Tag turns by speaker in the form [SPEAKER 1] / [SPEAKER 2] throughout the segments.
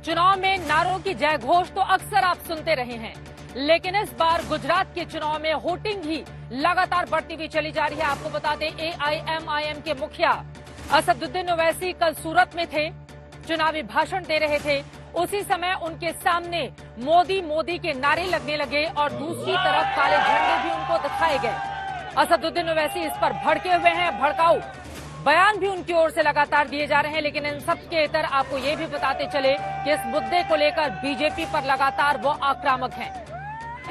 [SPEAKER 1] चुनाव में नारों की जय घोष तो अक्सर आप सुनते रहे हैं, लेकिन इस बार गुजरात के चुनाव में होटिंग ही लगातार बढ़ती हुई चली जा रही है। आपको बता दें, AIMIM के मुखिया असदुद्दीन ओवैसी कल सूरत में थे, चुनावी भाषण दे रहे थे। उसी समय उनके सामने मोदी मोदी के नारे लगने लगे और दूसरी तरफ काले झंडे भी उनको दिखाए गए। असदुद्दीन ओवैसी इस पर भड़के हुए हैं, भड़काऊ बयान भी उनकी ओर से लगातार दिए जा रहे हैं। लेकिन इन सब के इतर आपको ये भी बताते चले कि इस मुद्दे को लेकर बीजेपी पर लगातार वो आक्रामक हैं।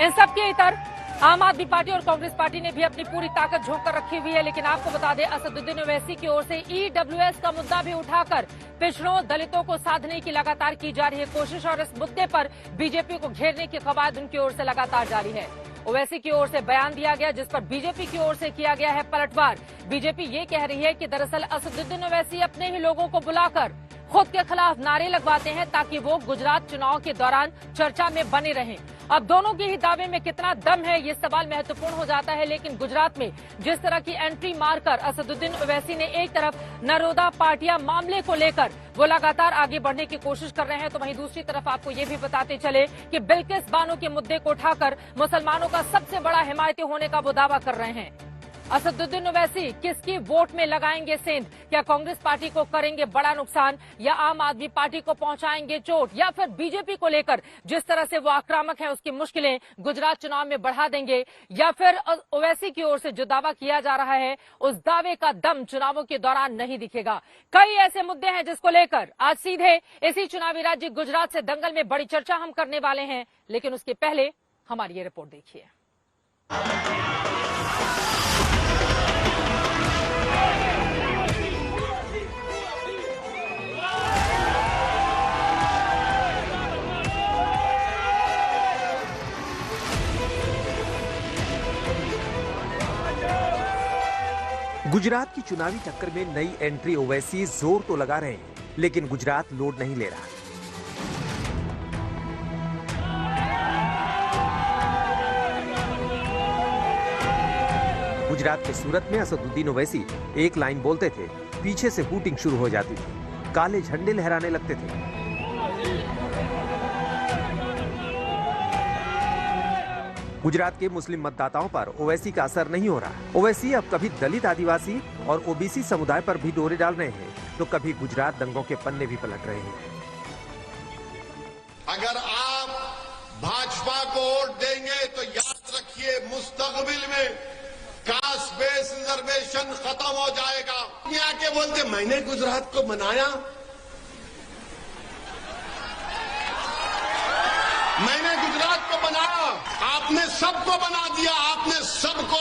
[SPEAKER 1] इन सब के इतर आम आदमी पार्टी और कांग्रेस पार्टी ने भी अपनी पूरी ताकत झोंक कर रखी हुई है। लेकिन आपको बता दें, असदुद्दीन ओवैसी की ओर से EWS का मुद्दा भी उठाकर पिछड़ों दलितों को साधने की लगातार की जा रही है कोशिश, और इस मुद्दे पर बीजेपी को घेरने की कवायद उनकी ओर से लगातार जारी है। ओवैसी की ओर से बयान दिया गया, जिस पर बीजेपी की ओर से किया गया है पलटवार। बीजेपी ये कह रही है कि दरअसल असदुद्दीन ओवैसी अपने ही लोगों को बुलाकर खुद के खिलाफ नारे लगवाते हैं ताकि वो गुजरात चुनाव के दौरान चर्चा में बने रहें। अब दोनों के ही दावे में कितना दम है, ये सवाल महत्वपूर्ण हो जाता है। लेकिन गुजरात में जिस तरह की एंट्री मारकर असदुद्दीन ओवैसी ने एक तरफ नरोदा पाटिया मामले को लेकर वो लगातार आगे बढ़ने की कोशिश कर रहे हैं, तो वहीं दूसरी तरफ आपको ये भी बताते चले कि बिल्किस बानो के मुद्दे को उठाकर मुसलमानों का सबसे बड़ा हिमायती होने का वो दावा कर रहे हैं। असदुद्दीन ओवैसी किसकी वोट में लगाएंगे सेंध? क्या कांग्रेस पार्टी को करेंगे बड़ा नुकसान, या आम आदमी पार्टी को पहुंचाएंगे चोट, या फिर बीजेपी को लेकर जिस तरह से वो आक्रामक है उसकी मुश्किलें गुजरात चुनाव में बढ़ा देंगे, या फिर ओवैसी की ओर से जो दावा किया जा रहा है उस दावे का दम चुनावों के दौरान नहीं दिखेगा। कई ऐसे मुद्दे हैं जिसको लेकर आज सीधे इसी चुनावी राज्य गुजरात से दंगल में बड़ी चर्चा हम करने वाले हैं। लेकिन उसके पहले हमारी ये रिपोर्ट देखिए।
[SPEAKER 2] गुजरात की चुनावी टक्कर में नई एंट्री ओवैसी जोर तो लगा रहे हैं, लेकिन गुजरात लोड नहीं ले रहा। गुजरात के सूरत में असदुद्दीन ओवैसी एक लाइन बोलते थे, पीछे से हूटिंग शुरू हो जाती थी, काले झंडे लहराने लगते थे। गुजरात के मुस्लिम मतदाताओं पर ओवैसी का असर नहीं हो रहा। ओवैसी अब कभी दलित, आदिवासी और OBC समुदाय पर भी डोरे डाल रहे हैं, तो कभी गुजरात दंगों के पन्ने भी पलट रहे हैं।
[SPEAKER 3] अगर आप भाजपा को वोट देंगे तो याद रखिए, मुस्तकबिल में कास्ट बेस्ड रिजर्वेशन खत्म हो जाएगा। ये आके बोलते मैंने गुजरात को बनाया, मैंने गुजरात को बनाया, आपने सबको बना दिया, आपने सबको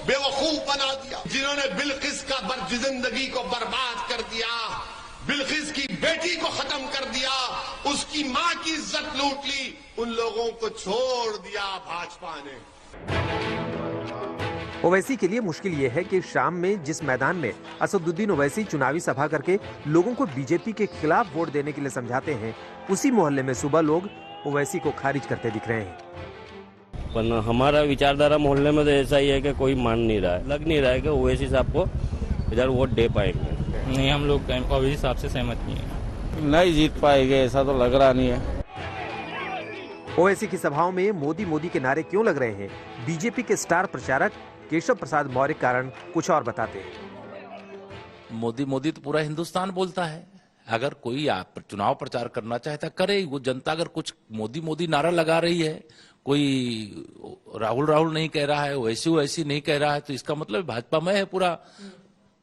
[SPEAKER 3] बेवकूफ बना दिया। जिन्होंने बिल्किस का जिंदगी को बर्बाद कर दिया, बिल्किस की बेटी को खत्म कर दिया, उसकी मां की इज्जत लूट ली, उन लोगों को छोड़ दिया भाजपा ने।
[SPEAKER 2] ओवैसी के लिए मुश्किल ये है कि शाम में जिस मैदान में असदुद्दीन ओवैसी चुनावी सभा करके लोगों को बीजेपी के खिलाफ वोट देने के लिए समझाते हैं, उसी मोहल्ले में सुबह लोग ओवैसी को खारिज करते दिख रहे हैं।
[SPEAKER 4] पर हमारा विचारधारा मोहल्ले में तो ऐसा ही है कि कोई मान नहीं रहा है, लग नहीं रहा है कि ओवैसी साहब को इधर वोट दे पाएंगे।
[SPEAKER 5] नहीं, हम लोग ओवैसी साहब से सहमत नहीं है।
[SPEAKER 6] नहीं जीत पाएंगे, ऐसा तो लग रहा नहीं है।
[SPEAKER 2] ओवैसी की सभाओं में मोदी मोदी के नारे क्यों लग रहे हैं, बीजेपी के स्टार प्रचारक केशव प्रसाद मौर्य कारण कुछ और बताते हैं।
[SPEAKER 7] मोदी मोदी तो पूरा हिंदुस्तान बोलता है। अगर कोई आप चुनाव प्रचार करना चाहता करे, वो जनता अगर कुछ मोदी मोदी नारा लगा रही है, कोई राहुल राहुल नहीं कह रहा है, वैसी नहीं कह रहा है, तो इसका मतलब भाजपा में है पूरा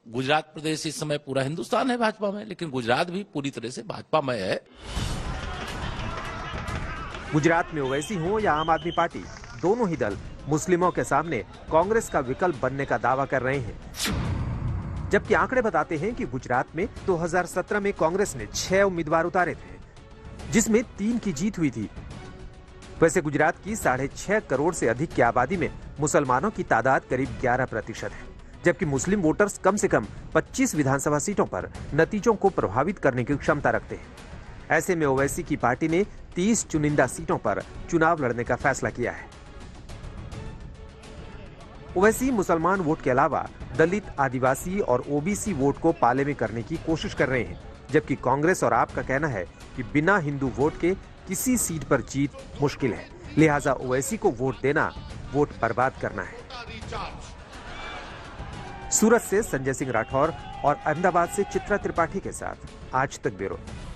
[SPEAKER 7] गुजरात प्रदेश। इस समय पूरा हिंदुस्तान है भाजपा में, लेकिन गुजरात भी पूरी तरह से भाजपा में है।
[SPEAKER 2] गुजरात में ओवैसी हो या आम आदमी पार्टी, दोनों ही दल मुस्लिमों के सामने कांग्रेस का विकल्प बनने का दावा कर रहे हैं। जबकि आंकड़े बताते हैं कि गुजरात में 2017 में कांग्रेस ने 6 उम्मीदवार उतारे थे, जिसमें 3 की जीत हुई थी। वैसे गुजरात की 6.5 करोड़ से अधिक की आबादी में मुसलमानों की तादाद करीब 11% है, जबकि मुस्लिम वोटर्स कम से कम 25 विधानसभा सीटों पर नतीजों को प्रभावित करने की क्षमता रखते हैं। ऐसे में ओवैसी की पार्टी ने 30 चुनिंदा सीटों पर चुनाव लड़ने का फैसला किया है। ओवैसी मुसलमान वोट के अलावा दलित, आदिवासी और OBC वोट को पाले में करने की कोशिश कर रहे हैं। जबकि कांग्रेस और आप का कहना है कि बिना हिंदू वोट के किसी सीट पर जीत मुश्किल है, लिहाजा ओवैसी को वोट देना वोट बर्बाद करना है। सूरत से संजय सिंह राठौर और अहमदाबाद से चित्रा त्रिपाठी के साथ आज तक ब्यूरो।